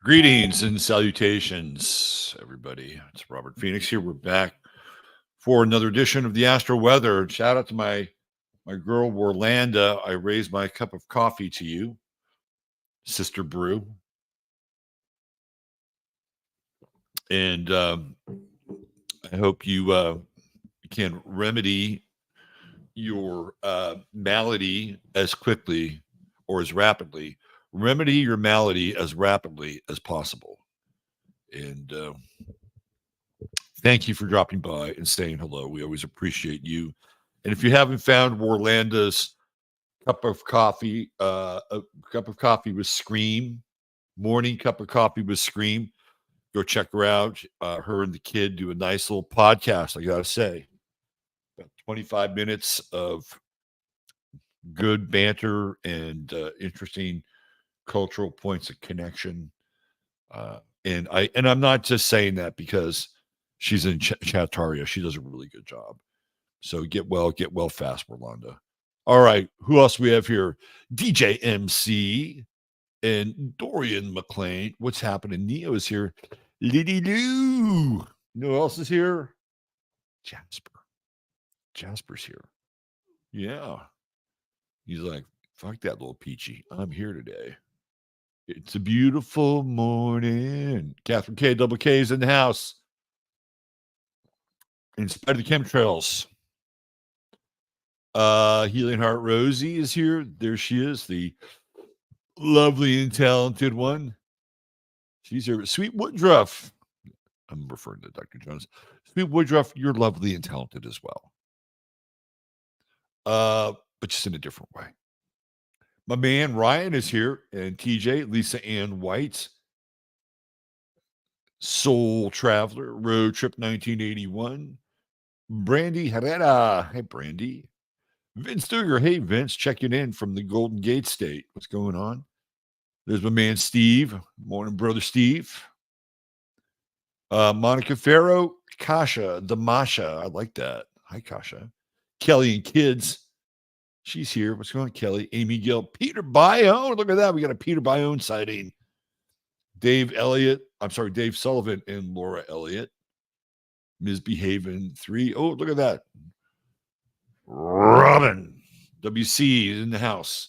Greetings and salutations, everybody. It's Robert Phoenix here. We're back for another edition of the Astro Weather. Shout out to my girl Warlanda. I raised my cup of coffee to you, Sister Brew, and I hope you can remedy your malady as quickly or as rapidly. Remedy your malady as rapidly as possible, and thank you for dropping by and saying hello. We always appreciate you. And if you haven't found Warlanda's cup of coffee, a cup of coffee with Scream, morning cup of coffee with Scream, go check her out. Her and the kid do a nice little podcast, I got to say. About 25 minutes of good banter and interesting cultural points of connection. And I'm not just saying that because she's in Chattaria. She does a really good job. So get well fast, Rolanda. All right, who else we have here? DJ MC and Dorian McLean. What's happening? Neo is here. Liddy Lou. You know who else is here? Jasper. Jasper's here. Yeah. He's like, fuck that little peachy. I'm here today. It's a beautiful morning. Catherine K. Double K is in the house. In spite of the chemtrails. Healing Heart Rosie is here. There she is, the lovely and talented one. She's here. Sweet Woodruff. I'm referring to Dr. Jones. Sweet Woodruff, you're lovely and talented as well. But just in a different way. My man Ryan is here, and TJ, Lisa Ann White, Soul Traveler, Road Trip 1981, Brandy Herrera. Hey, Brandy. Vince Duger. Hey, Vince, checking in from the Golden Gate State. What's going on? There's my man Steve. Morning, brother Steve. Monica Farrow, Kasha, Damasha. I like that. Hi, Kasha. Kelly and kids. She's here. What's going on, Kelly? Amy Gill. Peter Bayonne. Look at that. We got a Peter Bayonne sighting. Dave Sullivan and Laura Elliott. Ms. Behaven 3. Oh, look at that. Robin. WC is in the house.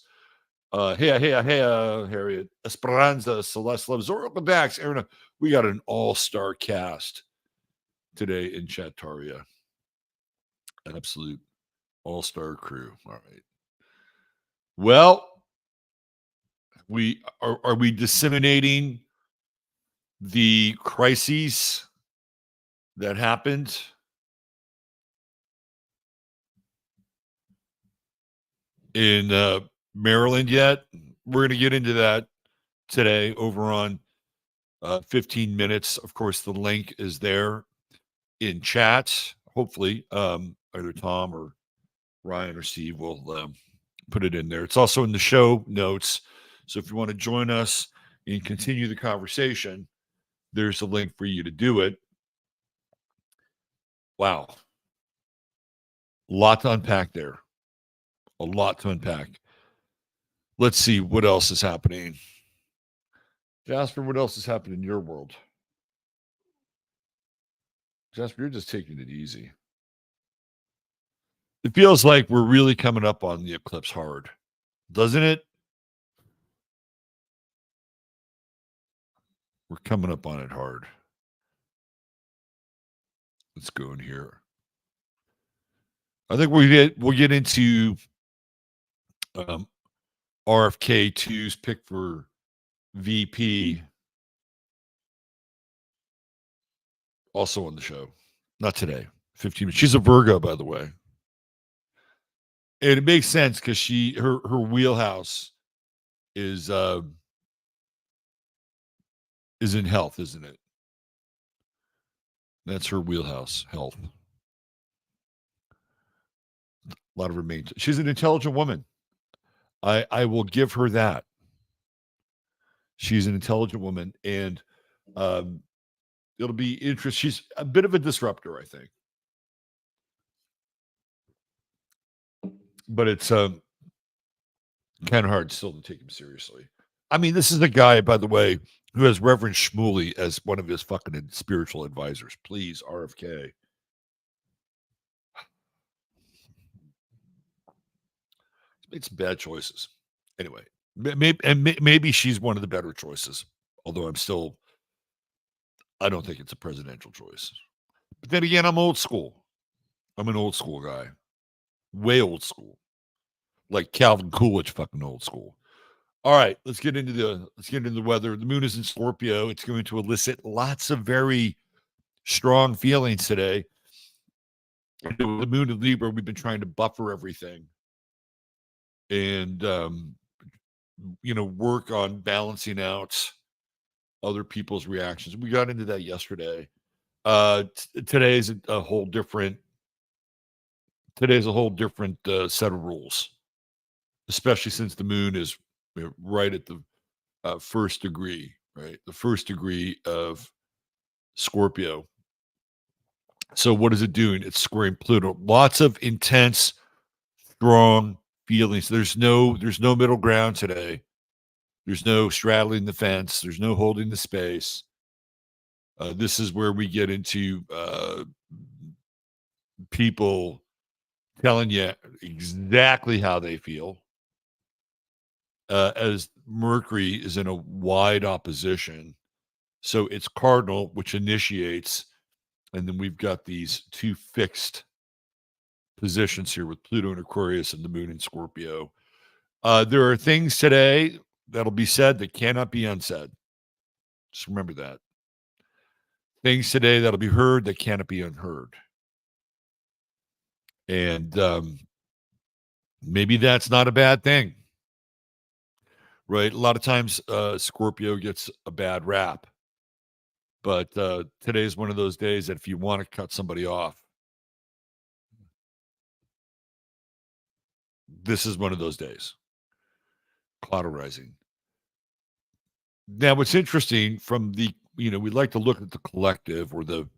Hey, Harriet. Esperanza, Celeste Love, Zora Dax, Aaron. We got an all-star cast today in Chattaria. An absolute all-star crew. All right. Well, are we disseminating the crises that happened in Maryland yet? We're going to get into that today over on 15 minutes. Of course, the link is there in chat. Hopefully, either Tom or Ryan or Steve will put it in there. It's also in the show notes. So if you want to join us and continue the conversation, there's a link for you to do it. Wow. A lot to unpack there. A lot to unpack. Let's see what else is happening. Jasper, what else is happening in your world? Jasper, you're just taking it easy. It feels like we're really coming up on the eclipse hard, doesn't it? We're coming up on it hard. Let's go in here. I think we'll get into RFK2's pick for VP also on the show. Not today. 15 minutes. She's a Virgo, by the way. And it makes sense because her wheelhouse is in health, isn't it? That's her wheelhouse, health. A lot of her main. She's an intelligent woman. I will give her that. She's an intelligent woman, and it'll be interesting. She's a bit of a disruptor, I think. But it's kind of hard still to take him seriously. I mean, this is a guy, by the way, who has Reverend Shmuley as one of his fucking spiritual advisors. Please, RFK. Made some bad choices. Anyway, maybe she's one of the better choices. Although I don't think it's a presidential choice. But then again, I'm old school. I'm an old school guy, way old school, like Calvin Coolidge, fucking old school. All right, let's get into the weather. The moon is in Scorpio. It's going to elicit lots of very strong feelings today. The moon in Libra, we've been trying to buffer everything and work on balancing out other people's reactions. We got into that yesterday. Today's a whole different set of rules, especially since the moon is right at the first degree, right? The first degree of Scorpio. So what is it doing? It's squaring Pluto. Lots of intense, strong feelings. There's no middle ground today. There's no straddling the fence. There's no holding the space. This is where we get into people telling you exactly how they feel. As Mercury is in a wide opposition. So it's cardinal, which initiates, and then we've got these two fixed positions here with Pluto in Aquarius and the moon in Scorpio. There are things today that'll be said that cannot be unsaid. Just remember that. Things today that'll be heard that cannot be unheard. And maybe that's not a bad thing. Right? A lot of times Scorpio gets a bad rap. But today is one of those days that if you want to cut somebody off, this is one of those days. Cauterizing. Now, what's interesting from the, we like to look at the collective or the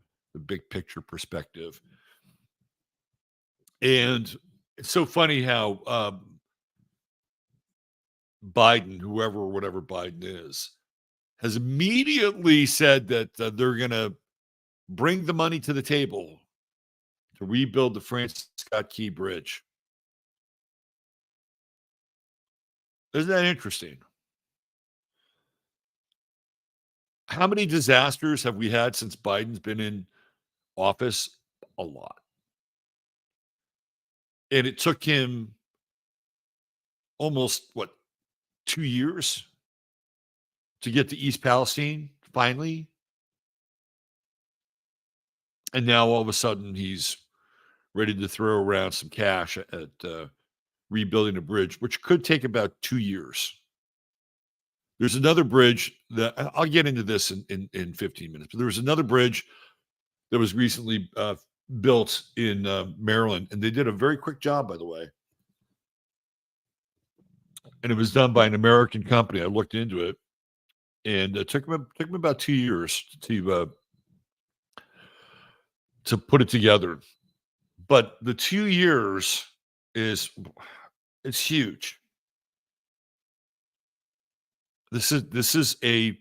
big picture perspective. And it's so funny how Biden, whoever or whatever Biden is, has immediately said that they're going to bring the money to the table to rebuild the Francis Scott Key Bridge. Isn't that interesting? How many disasters have we had since Biden's been in office? A lot. And it took him almost, 2 years to get to East Palestine, finally? And now all of a sudden he's ready to throw around some cash at rebuilding a bridge, which could take about 2 years. There's another bridge that I'll get into this in 15 minutes, but there was another bridge that was recently built in Maryland, and they did a very quick job, by the way. And it was done by an American company. I looked into it, and it took them about 2 years to put it together. But the 2 years it's huge. This is a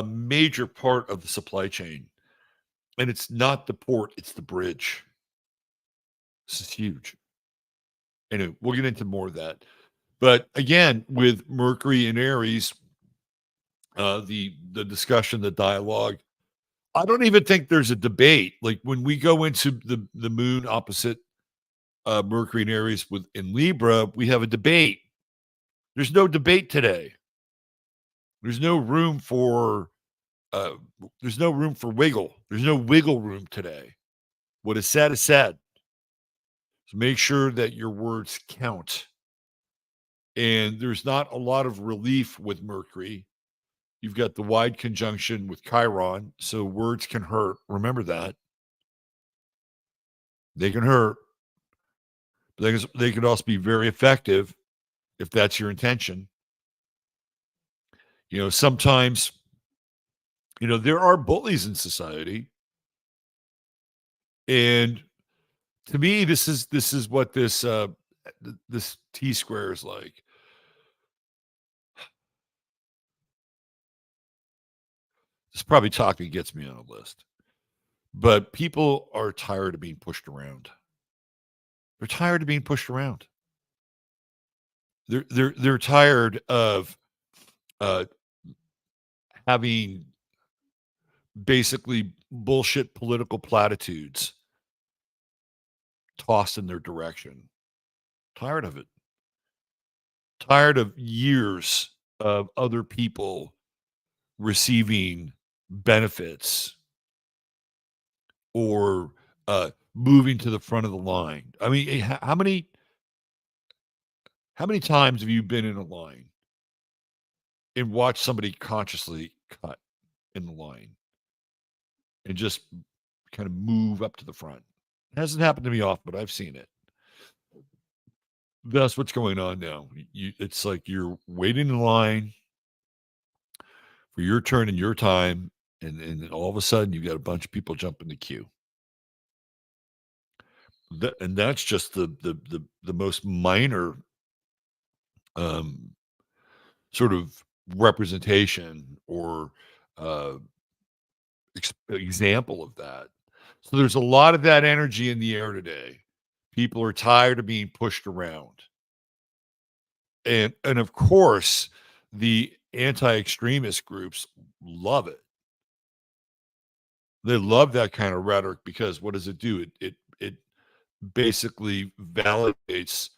major part of the supply chain. And it's not the port, it's the bridge. This is huge. Anyway, we'll get into more of that. But again, with Mercury and Aries, the discussion, the dialogue, I don't even think there's a debate. Like when we go into the moon opposite Mercury and Aries in Libra, we have a debate. There's no debate today. There's no room for wiggle. There's no wiggle room today. What is said is said. So make sure that your words count. And there's not a lot of relief with Mercury. You've got the wide conjunction with Chiron, so words can hurt. Remember that. They can hurt. But they could also be very effective if that's your intention. Sometimes, there are bullies in society. And to me, this is what this T-square is like. It's probably talking gets me on a list. But people are tired of being pushed around. They're tired of being pushed around. They're tired of uh, having basically bullshit political platitudes tossed in their direction. Tired of it. Tired of years of other people receiving benefits or moving to the front of the line. I mean, how many times have you been in a line and watched somebody consciously cut in the line and just kind of move up to the front? It hasn't happened to me often, but I've seen it. That's what's going on now. It's like you're waiting in line for your turn and your time, and then all of a sudden you've got a bunch of people jump in the queue. And that's just the most minor um, sort of representation or uh, example of that. So there's a lot of that energy in the air today. People are tired of being pushed around. And of course, the anti-extremist groups love it. They love that kind of rhetoric because what does it do? It basically validates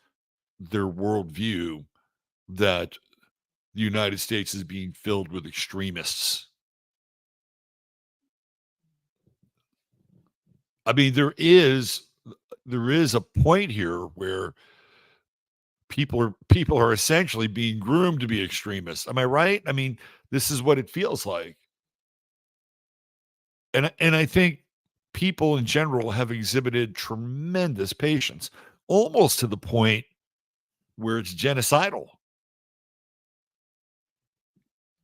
their worldview that the United States is being filled with extremists. I mean, there is a point here where people are essentially being groomed to be extremists. Am I right? I mean, this is what it feels like. And I think people in general have exhibited tremendous patience, almost to the point where it's genocidal.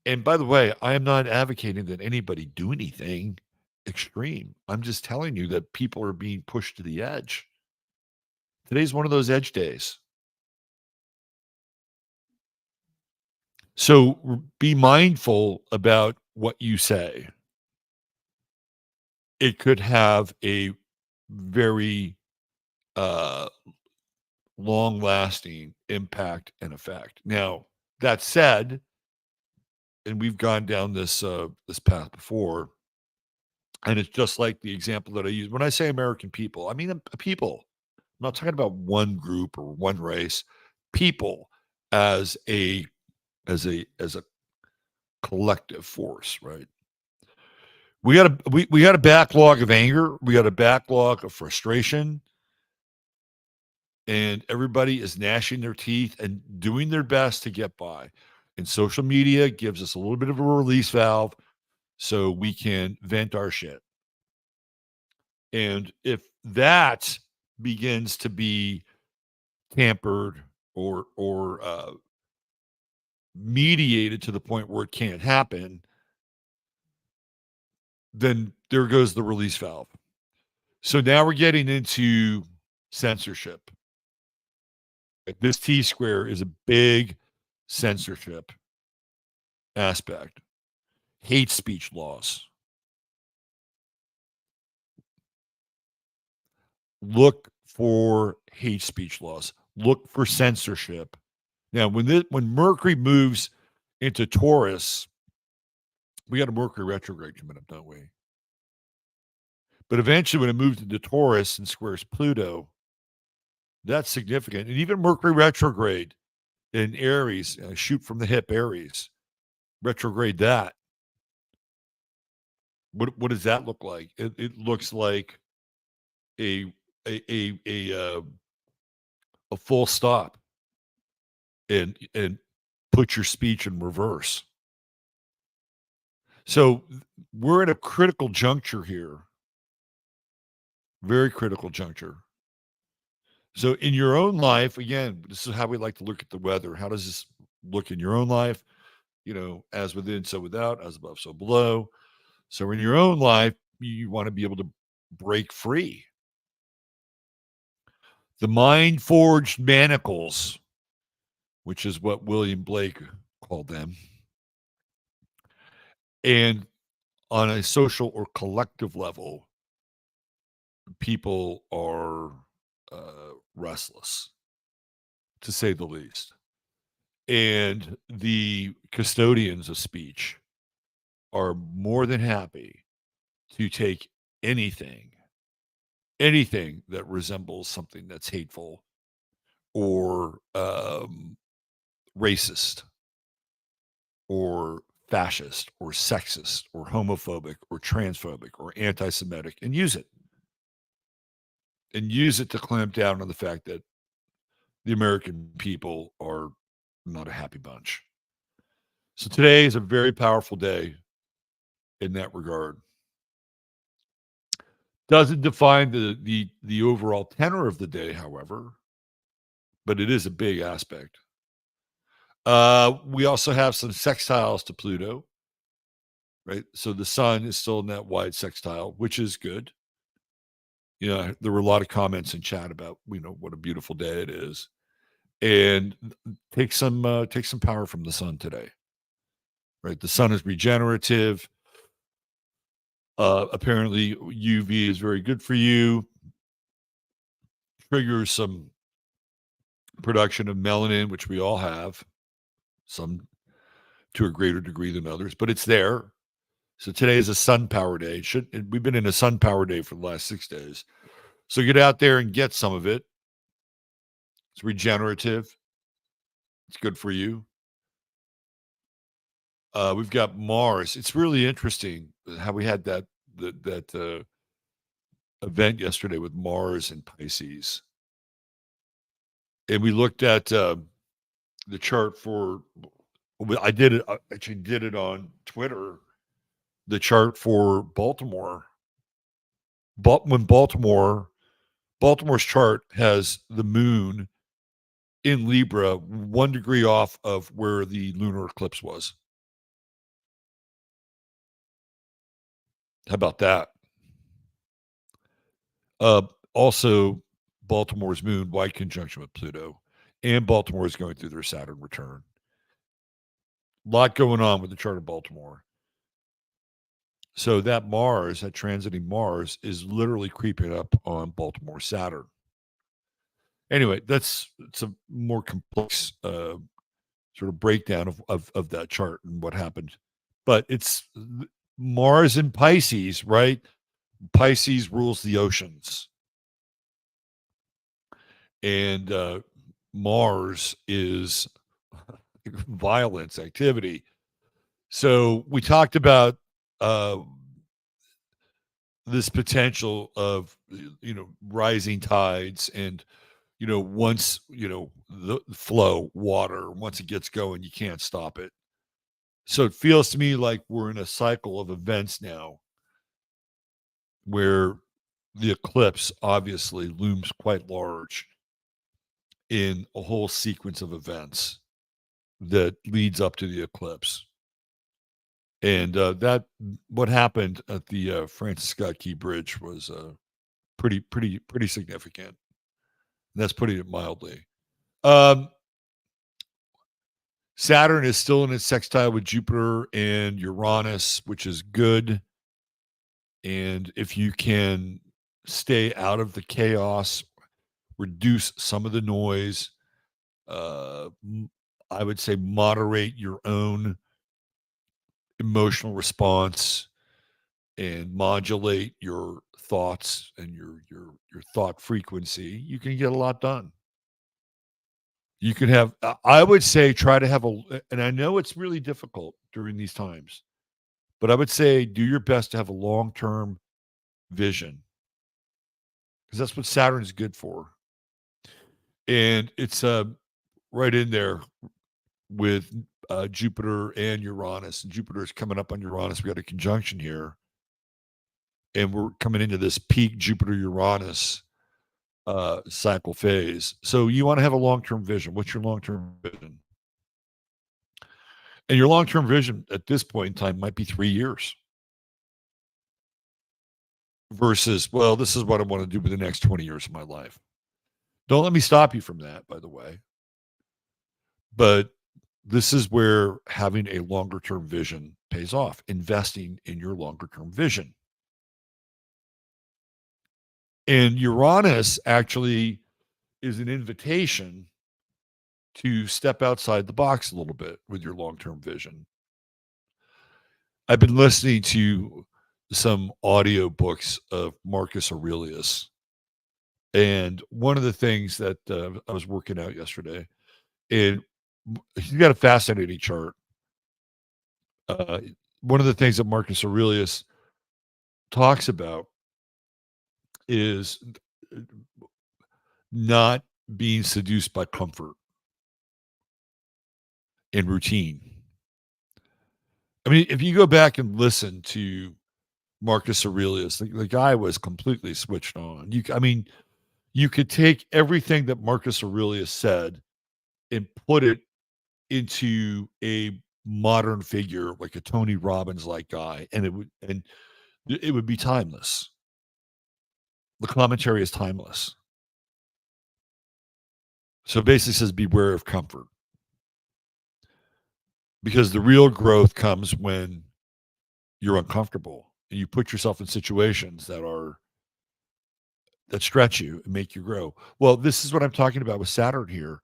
And by the way, I am not advocating that anybody do anything extreme. I'm just telling you that people are being pushed to the edge. Today's one of those edge days. So be mindful about what you say. It could have a very uh, long lasting impact and effect. Now, that said, and we've gone down this path before, and it's just like the example that I use when I say American people. I mean people. I'm not talking about one group or one race. People as a collective force, right? We got a backlog of anger. We got a backlog of frustration, and everybody is gnashing their teeth and doing their best to get by. And social media gives us a little bit of a release valve so we can vent our shit. And if that begins to be tampered or mediated to the point where it can't happen, then there goes the release valve. So now we're getting into censorship. This T square is a big censorship aspect. Hate speech laws. Look for hate speech laws. Look for censorship. Now, when Mercury moves into Taurus, we got a Mercury retrograde coming up, don't we? But eventually, when it moves into Taurus and squares Pluto, that's significant. And even Mercury retrograde in Aries, shoot from the hip Aries, retrograde that. What does that look like? It looks like a a a a, uh, a full stop and put your speech in reverse. So we're at a critical juncture here, very critical juncture. So in your own life, again, this is how we like to look at the weather. How does this look in your own life? As within, so without, as above, so below. So in your own life, you want to be able to break free. The mind forged manacles, which is what William Blake called them. And on a social or collective level, people are restless, to say the least. And the custodians of speech are more than happy to take anything, anything that resembles something that's hateful or racist or fascist or sexist or homophobic or transphobic or anti-Semitic and use it to clamp down on the fact that the American people are not a happy bunch. So today is a very powerful day in that regard. Doesn't define the overall tenor of the day, however, but it is a big aspect. We also have some sextiles to Pluto, right? So the sun is still in that wide sextile, which is good. You know, there were a lot of comments in chat about, what a beautiful day it is. And take some power from the sun today. Right? The sun is regenerative. Apparently UV is very good for you. Triggers some production of melanin, which we all have, some to a greater degree than others, but it's there. So today is a sun power day. We've been in a sun power day for the last 6 days. So get out there and get some of it. It's regenerative. It's good for you. We've got Mars. It's really interesting how we had that event yesterday with Mars and Pisces. And we looked at the chart for, I actually did it on Twitter, the chart for Baltimore. But when Baltimore's chart has the moon in Libra 1 degree off of where the lunar eclipse was. How about that? Also, Baltimore's moon wide conjunction with Pluto, and Baltimore is going through their Saturn return. A lot going on with the chart of Baltimore. So that transiting Mars, is literally creeping up on Baltimore Saturn. Anyway, it's a more complex sort of breakdown of that chart and what happened. But it's Mars in Pisces, right? Pisces rules the oceans. And Mars is violence, activity. So we talked about this potential of, rising tides and, once, the flow, water, once it gets going, you can't stop it. So it feels to me like we're in a cycle of events now where the eclipse obviously looms quite large in a whole sequence of events that leads up to the eclipse. And what happened at the Francis Scott Key Bridge was pretty significant. And that's putting it mildly. Saturn is still in its sextile with Jupiter and Uranus, which is good. And if you can stay out of the chaos, reduce some of the noise, I would say moderate your own emotional response and modulate your thoughts and your thought frequency, you can get a lot done. You can have, I would say, try to have and I know it's really difficult during these times, but I would say do your best to have a long-term vision, because that's what Saturn is good for. And it's right in there with Jupiter and Uranus. And Jupiter is coming up on Uranus. We got a conjunction here. And we're coming into this peak Jupiter-Uranus cycle phase. So you want to have a long-term vision. What's your long-term vision? And your long-term vision at this point in time might be 3 years. Versus, well, this is what I want to do for the next 20 years of my life. Don't let me stop you from that, by the way. But this is where having a longer term vision pays off, investing in your longer term vision. And Uranus actually is an invitation to step outside the box a little bit with your long term vision. I've been listening to some audio books of Marcus Aurelius. And one of the things that I was working out yesterday, and he's got a fascinating chart. Uh, One of the things that Marcus Aurelius talks about is not being seduced by comfort and routine. I mean, if you go back and listen to Marcus Aurelius, the guy was completely switched on. I mean, you could take everything that Marcus Aurelius said and put it into a modern figure like a Tony Robbins like guy, and it would be timeless. The commentary is timeless. So it basically says beware of comfort. Because the real growth comes when you're uncomfortable and you put yourself in situations that stretch you and make you grow. Well, this is what I'm talking about with Saturn here.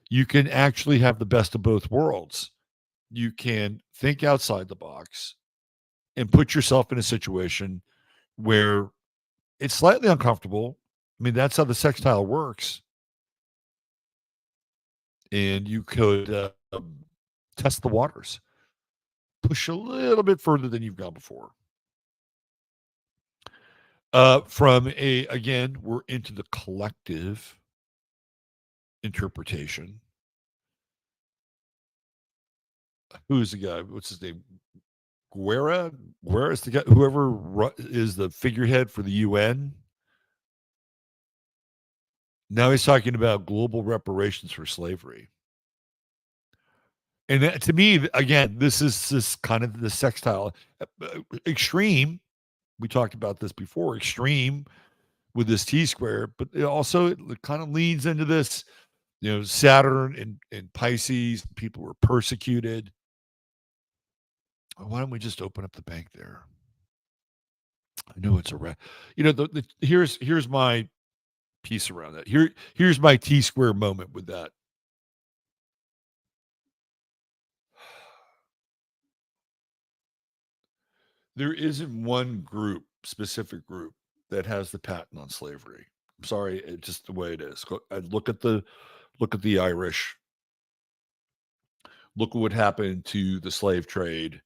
You can actually have the best of both worlds. You can think outside the box and put yourself in a situation where it's slightly uncomfortable. I mean, that's how the sextile works. And you could test the waters, push a little bit further than you've gone before. Again, we're into the collective interpretation. Who's the guy? What's his name? Guerra? Where is the guy? Whoever is the figurehead for the UN. Now he's talking about global reparations for slavery. And that, to me, again, this is kind of the sextile extreme. We talked about this before. Extreme with this T square, but it kind of leans into this, Saturn and Pisces. People were persecuted. Why don't we just open up the bank there? I know it's a here's my piece around that. Here's my T square moment with that. There isn't one specific group that has the patent on slavery. I'm sorry, it's just the way it is. Look at the Irish. Look at what happened to the slave trade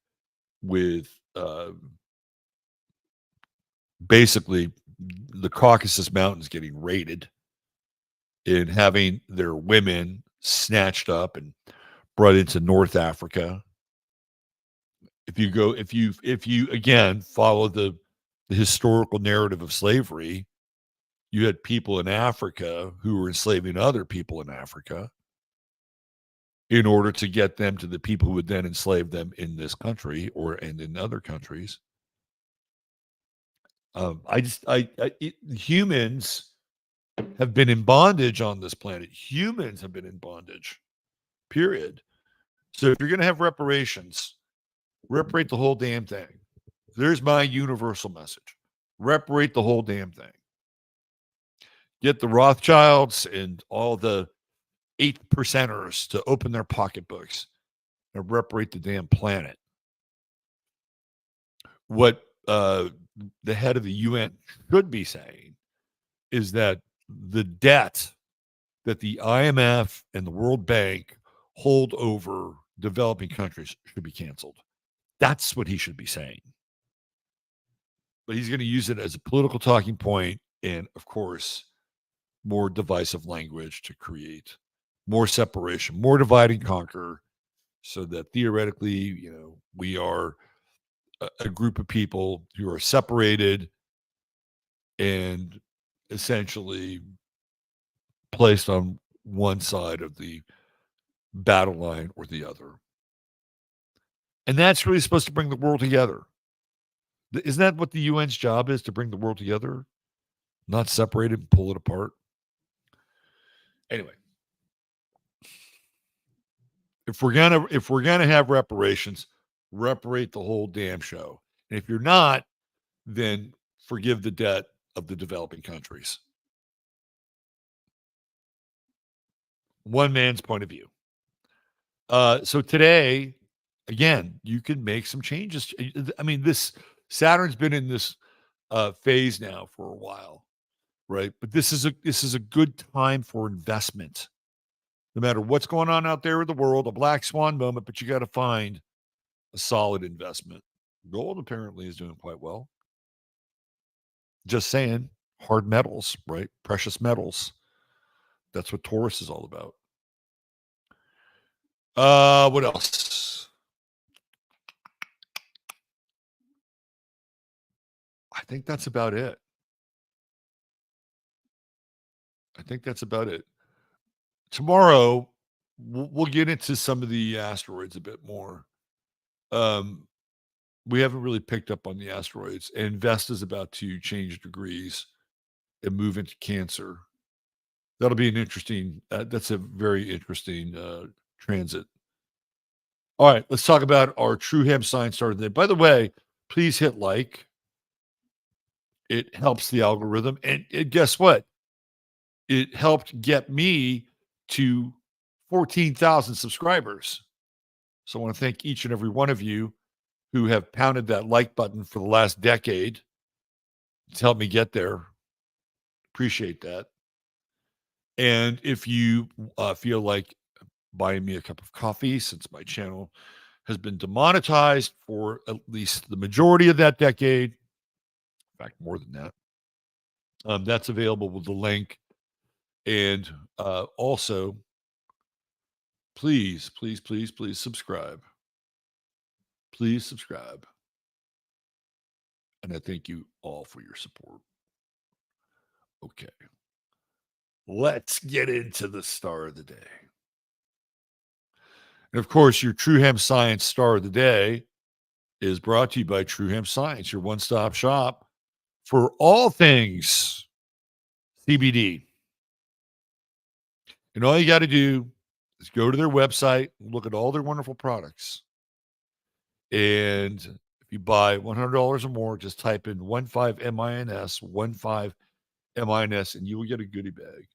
with basically the Caucasus Mountains getting raided and having their women snatched up and brought into North Africa. If you again follow the historical narrative of slavery, you had people in Africa who were enslaving other people in Africa in order to get them to the people who would then enslave them in this country and in other countries. Humans have been in bondage on this planet. Humans have been in bondage, period. So if you're going to have reparations, reparate the whole damn thing. There's my universal message. Reparate the whole damn thing. Get the Rothschilds and all the 8%ers to open their pocketbooks and reparate the damn planet. What the head of the UN should be saying is that the debt that the IMF and the World Bank hold over developing countries should be canceled. That's what he should be saying. But he's going to use it as a political talking point and, of course, more divisive language to create more separation, more divide and conquer, so that theoretically, we are a group of people who are separated and essentially placed on one side of the battle line or the other. And that's really supposed to bring the world together. Isn't that what the UN's job is, to bring the world together, not separate it and pull it apart? Anyway, If we're gonna have reparations, reparate the whole damn show. And if you're not, then forgive the debt of the developing countries. One man's point of view. So today, again, you can make some changes. I mean, this Saturn's been in this phase now for a while, right? But this is a good time for investment. No matter what's going on out there in the world, a black swan moment, but you got to find a solid investment. Gold apparently is doing quite well. Just saying, hard metals, right? Precious metals. That's what Taurus is all about. What else? I think that's about it. I think that's about it. Tomorrow, we'll get into some of the asteroids a bit more. We haven't really picked up on the asteroids, and Vesta is about to change degrees and move into Cancer. That'll be an interesting. That's a very interesting transit. All right, let's talk about our True Hemp Science started today. By the way, please hit like. It helps the algorithm, and guess what? It helped get me to 14,000 subscribers. So I want to thank each and every one of you who have pounded that like button for the last decade to help me get there. Appreciate that. And if you feel like buying me a cup of coffee, since my channel has been demonetized for at least the majority of that decade, in fact, more than that, that's available with the link. And also, please, please, please, please subscribe. Please subscribe. And I thank you all for your support. Okay. Let's get into the star of the day. And of course, your True Hemp Science star of the day is brought to you by True Hemp Science, your one-stop shop for all things CBD. And all you got to do is go to their website, look at all their wonderful products. And if you buy $100 or more, just type in 15MINS, 15MINS, and you will get a goodie bag.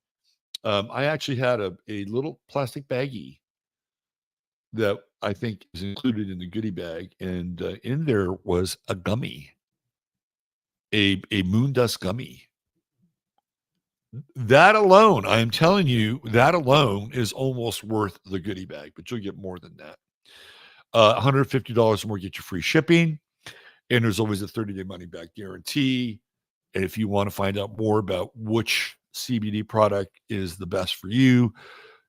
I actually had a little plastic baggie that I think is included in the goodie bag, and in there was a gummy, a moon dust gummy. That alone, I am telling you, that alone is almost worth the goodie bag, but you'll get more than that. $150 more, get you free shipping, and there's always a 30-day money-back guarantee. And if you want to find out more about which CBD product is the best for you,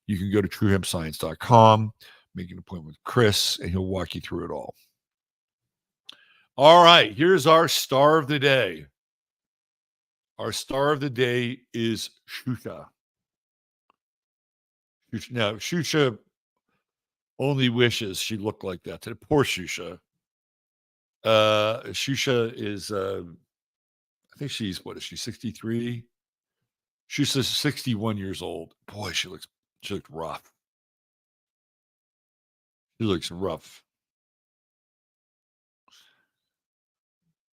you can go to truehempscience.com, make an appointment with Chris, and he'll walk you through it all. All right, here's our star of the day. Our star of the day is Xuxa. Now, Xuxa only wishes she looked like that. Poor Xuxa. Xuxa is, I think she's, what is she, 63? She's 61 years old. Boy, she looks rough. She looks rough.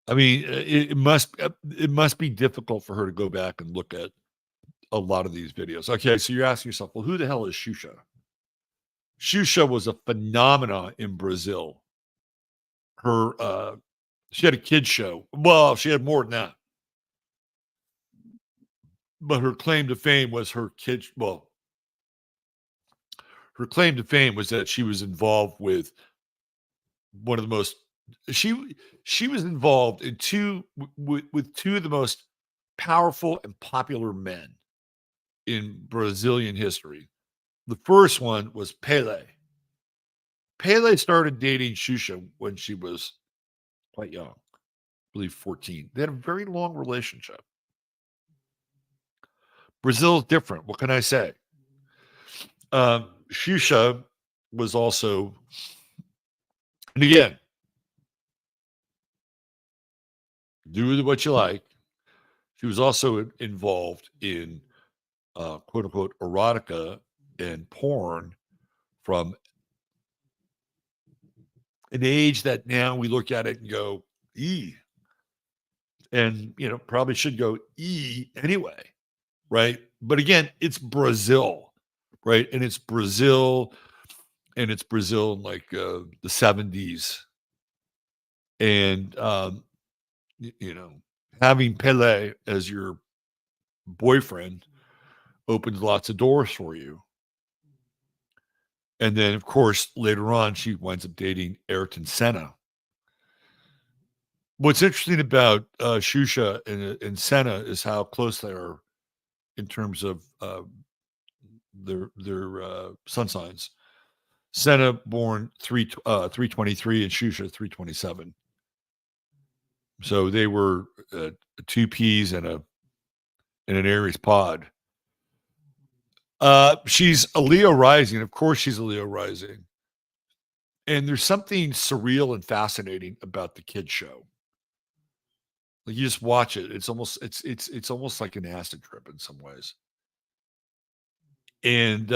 I mean, it must be difficult for her to go back and look at a lot of these videos. Okay, so you're asking yourself, well, who the hell is Xuxa? Xuxa was a phenomenon in Brazil. She had a kids show. Well, she had more than that. But her claim to fame was her claim to fame was that she was involved with one of the most she was involved in with two of the most powerful and popular men in Brazilian history. The first one was Pele. Pele started dating Xuxa when she was quite young, I believe 14. They had a very long relationship. Brazil is different. What can I say? Xuxa was also, and again, do with what you like. She was also involved in quote unquote erotica and porn from an age that now we look at it and go, "E," and probably should go "E" anyway, right? But again, it's Brazil, right? And it's Brazil in like the 70s, and you know, having Pele as your boyfriend opens lots of doors for you. And then, of course, later on, she winds up dating Ayrton Senna. What's interesting about Xuxa and Senna is how close they are in terms of their sun signs. Senna born 323 and Xuxa 327. So they were two peas in an Aries pod. She's a Leo rising. Of course, she's a Leo rising. And there's something surreal and fascinating about the kid show. Like, you just watch it. It's almost like an acid trip in some ways. And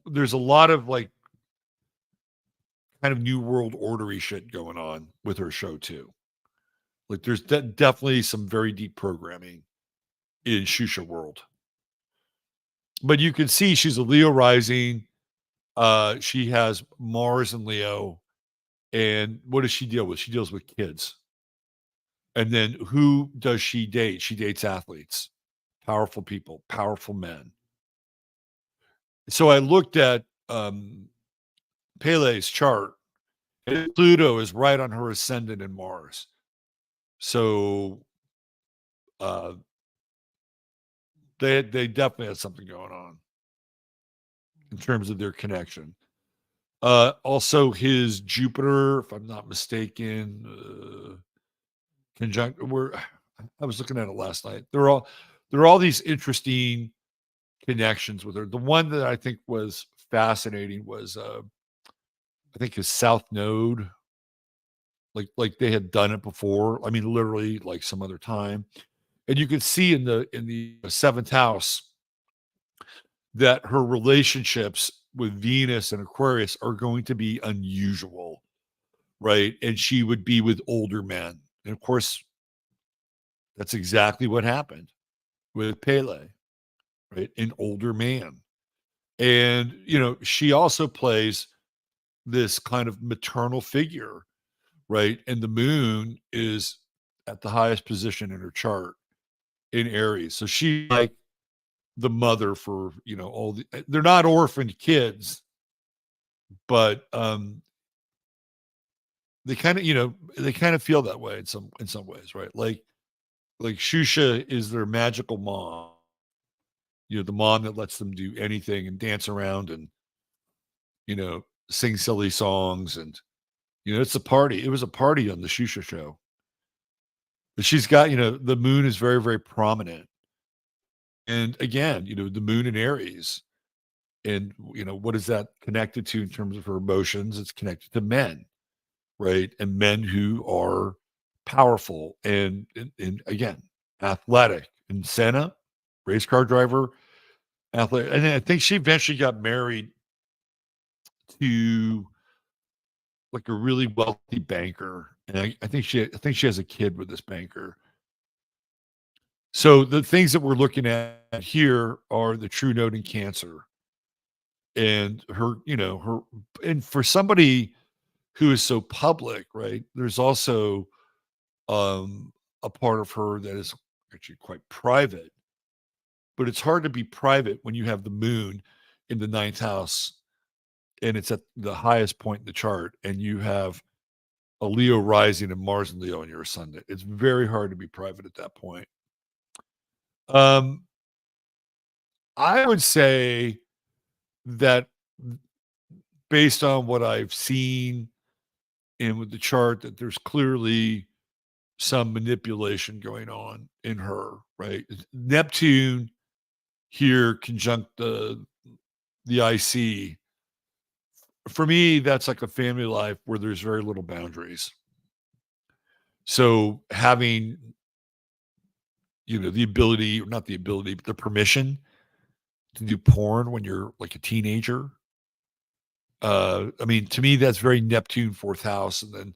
there's a lot of like kind of new world ordery shit going on with her show too. Like, there's definitely some very deep programming in Shusha world. But you can see she's a Leo rising. She has Mars and Leo. And what does she deal with? She deals with kids. And then who does she date? She dates athletes, powerful people, powerful men. So I looked at Pele's chart, and Pluto is right on her ascendant in Mars. So uh, they definitely had something going on in terms of their connection. Also, his Jupiter, if I'm not mistaken, conjunct. I was looking at it last night. There are all these interesting connections with her. The one that I think was fascinating was I think his South Node. Like they had done it before. I mean, literally like some other time. And you could see in the seventh house that her relationships with Venus and Aquarius are going to be unusual, right? And she would be with older men. And of course, that's exactly what happened with Pele, right? An older man. And, she also plays this kind of maternal figure, right? And the moon is at the highest position in her chart in Aries. So she like the mother for, they're not orphaned kids, but they kind of feel that way in some ways, right? Like Shusha is their magical mom, the mom that lets them do anything and dance around and, sing silly songs. And, it's a party. It was a party on the Shusha show. But she's got, the moon is very, very prominent. And again, the moon in Aries. And, what is that connected to in terms of her emotions? It's connected to men, right? And men who are powerful and again, athletic. And Senna, race car driver, athletic. And I think she eventually got married to like a really wealthy banker. And I think she has a kid with this banker. So the things that we're looking at here are the true note in Cancer. And and for somebody who is so public, right? There's also a part of her that is actually quite private. But it's hard to be private when you have the moon in the ninth house and it's at the highest point in the chart, and you have a Leo rising and Mars and Leo in your ascendant. It's very hard to be private at that point. Um, I would say that based on what I've seen and with the chart, that there's clearly some manipulation going on in her, right? Neptune here conjunct the IC. For me, that's like a family life where there's very little boundaries. So having, the ability, not the ability, but the permission to do porn when you're like a teenager I mean, to me, that's very Neptune fourth house, and then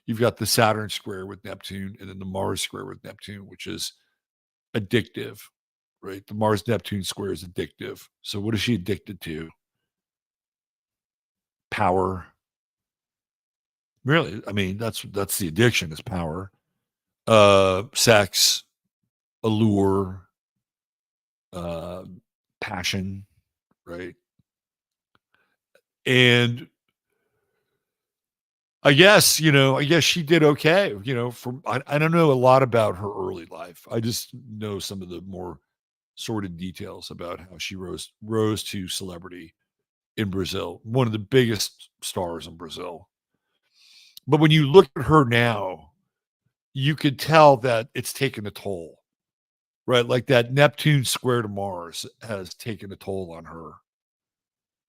you've got the Saturn square with Neptune, and then the Mars square with Neptune, which is addictive, right? The Mars Neptune square is addictive. So what is she addicted to? Power. Really? I mean, that's the addiction is power. Sex, allure, uh, passion, right? And I guess she did okay. From I don't know a lot about her early life. I just know some of the more sordid details about how she rose to celebrity in Brazil, one of the biggest stars in Brazil. But when you look at her now, you could tell that it's taken a toll, right? Like that Neptune square to Mars has taken a toll on her.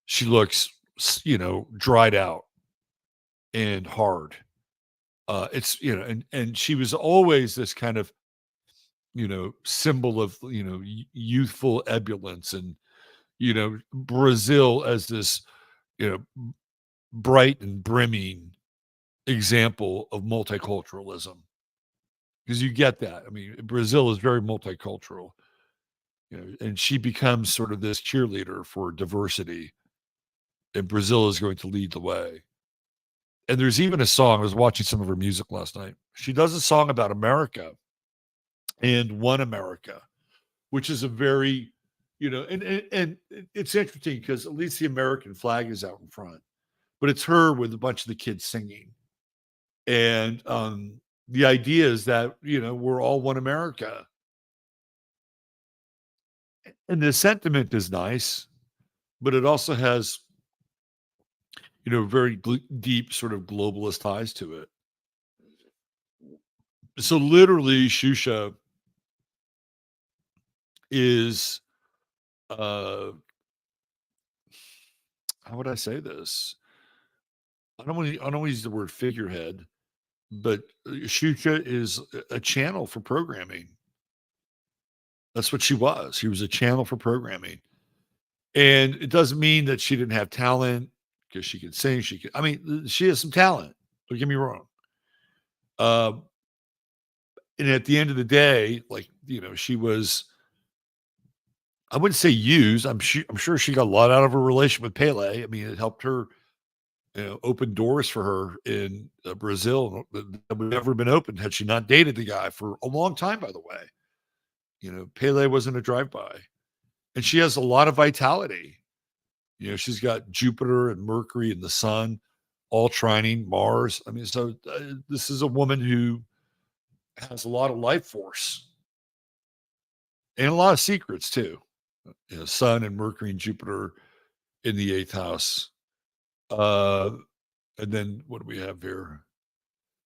She looks, dried out and hard. It's and she was always this kind of symbol of youthful ebullience, and Brazil as this you know bright and brimming example of multiculturalism, because you get that. I mean, Brazil is very multicultural, and she becomes sort of this cheerleader for diversity, and Brazil is going to lead the way. And there's even a song. I was watching some of her music last night. She does a song about America and One America, which is a very, and it's interesting because at least the American flag is out in front, but it's her with a bunch of the kids singing. And the idea is that, we're all one America. And the sentiment is nice, but it also has, very deep sort of globalist ties to it. So literally, Xuxa is, uh, how would I say this? I don't want to use the word figurehead, but Xuxa is a channel for programming. That's what she was. She was a channel for programming. And it doesn't mean that she didn't have talent, because she could sing. I mean, she has some talent. Don't get me wrong. Uh, and at the end of the day, like, she was, I wouldn't say used. I'm sure she got a lot out of her relation with Pele. I mean, it helped her, open doors for her in Brazil that would never have been opened had she not dated the guy for a long time, by the way. Pele wasn't a drive-by. And she has a lot of vitality. She's got Jupiter and Mercury and the sun all trining Mars. I mean, so this is a woman who has a lot of life force and a lot of secrets too. Sun and Mercury and Jupiter in the eighth house. And then what do we have here?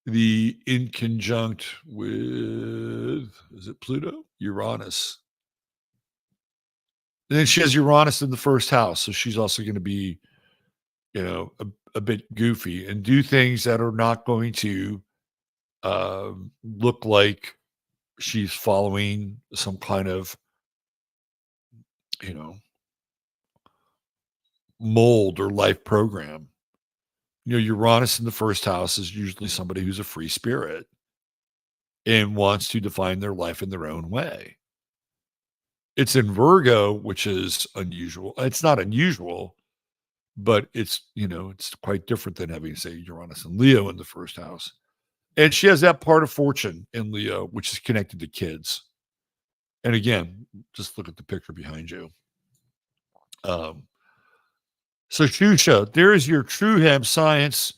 The in conjunct with, is it Pluto? Uranus. And then she has Uranus in the first house. So she's also going to be, a bit goofy and do things that are not going to look like she's following some kind of, you know, mold or life program. Uranus in the first house is usually somebody who's a free spirit and wants to define their life in their own way. It's in Virgo, which is unusual. It's not unusual, but it's quite different than having, say, Uranus and Leo in the first house. And she has that part of fortune in Leo, which is connected to kids. And again, just look at the picture behind you. So Xuxa, there is your True Hemp Science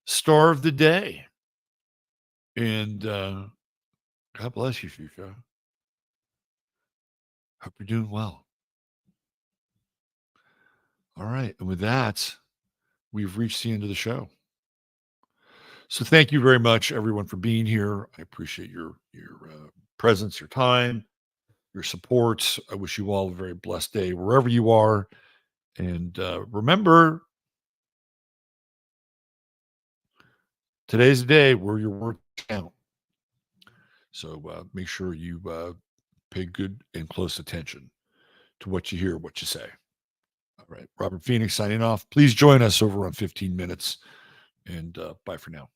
star of the day. And God bless you, Xuxa. Hope you're doing well. All right. And with that, we've reached the end of the show. So thank you very much, everyone, for being here. I appreciate your presence, your time, your support. I wish you all a very blessed day wherever you are. And remember, today's the day where your words count. So make sure you pay good and close attention to what you hear, what you say. All right. Robert Phoenix signing off. Please join us over on 15 minutes. And bye for now.